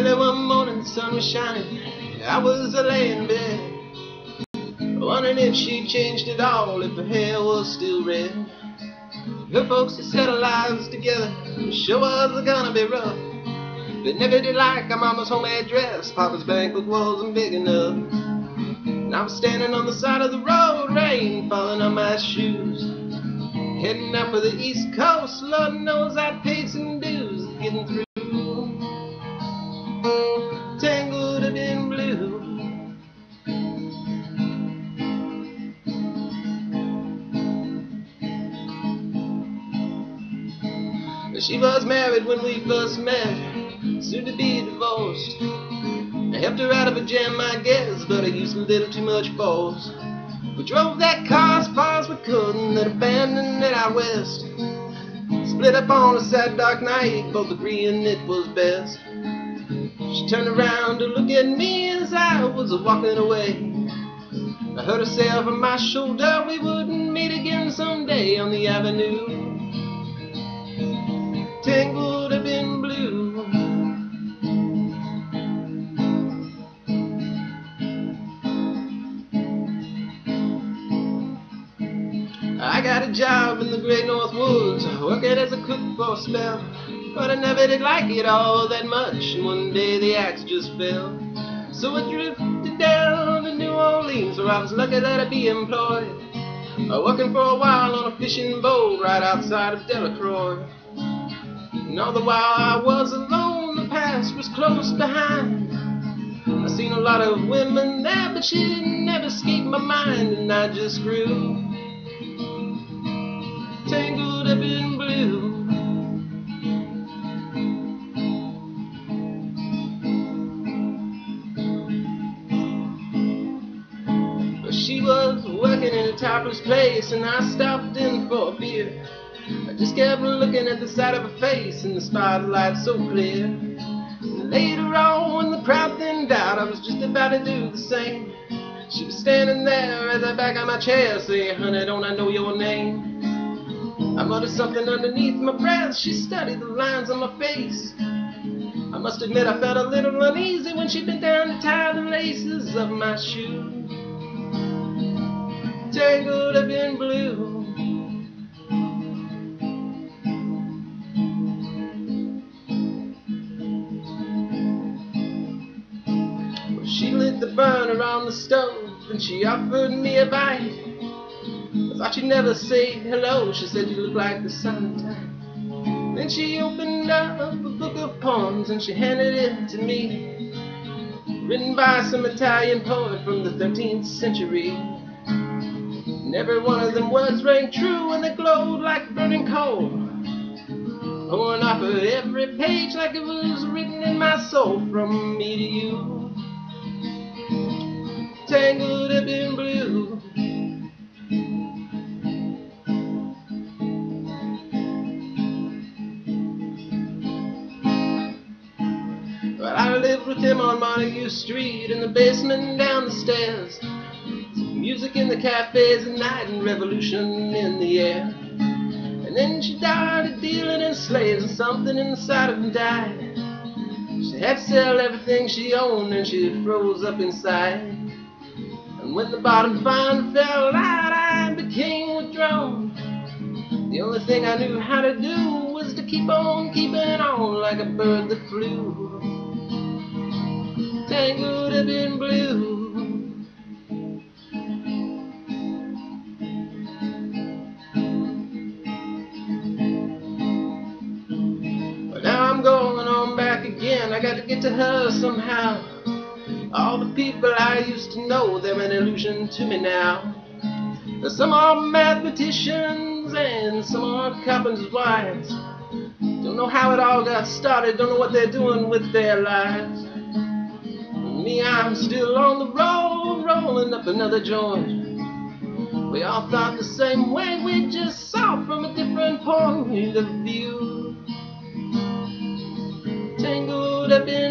Early one morning, the sun was shining. I was laying in bed, wondering if she changed at all, if her hair was still red. Her folks had set our lives together, sure was gonna be rough. They never did like our mama's homemade dress. Papa's banquet wasn't big enough. And I was standing on the side of the road, rain falling on my shoes, heading up for the East Coast. Lord knows I paid some dues getting through. Tangled up in blue. She was married when we first met, soon to be divorced. I helped her out of a jam, I guess, but I used a little too much force. We drove that car as far as we could and then abandoned it out west. Split up on a sad dark night, both agreeing it was best. She turned around to look at me as I was walking away. I heard her say over my shoulder we wouldn't meet again someday on the avenue. Tangled up in blue. I got a job in the great North Woods, working as a cook for a spell. But I never did like it all that much, and one day the axe just fell. So I drifted down to New Orleans, where I was lucky that I'd be employed, working for a while on a fishing boat right outside of Delacroix. And all the while I was alone, the past was close behind. I seen a lot of women there, but she never escaped my mind, and I just grew tangled up in blue. She was working in a topless place, and I stopped in for a beer. I just kept looking at the side of her face in the spotlight so clear. And later on, when the crowd thinned out, I was just about to do the same. She was standing there at the back of my chair, saying, "Honey, don't I know your name?" I muttered something underneath my breath. She studied the lines on my face. I must admit I felt a little uneasy when she bent down to tie the laces of my shoe. Tangled up in blue. Well, she lit the burner on the stove and she offered me a bite. I thought she'd never say hello. She said, "You look like the summertime." Then she opened up a book of poems and she handed it to me, written by some Italian poet from the 13th century. And every one of them words rang true, and they glowed like burning coal, pouring off of every page like it was written in my soul, from me to you. Tangled up in blue. Well, I lived with him on Montague Street, in the basement down the stairs. Music in the cafes at night and revolution in the air. And then she started dealing in slaves, and something inside of him died. She had to sell everything she owned, and she froze up inside. And when the bottom finally fell out, I became withdrawn. The only thing I knew how to do was to keep on keeping on, like a bird that flew. Tangled up in blue. I'm going on back again. I got to get to her somehow. All the people I used to know, they're an illusion to me now. Some are mathematicians and some are carpenters' wives. Don't know how it all got started, don't know what they're doing with their lives. Me, I'm still on the road, rolling up another joint. We all thought the same way, we just saw from a different point of view. Tangled up in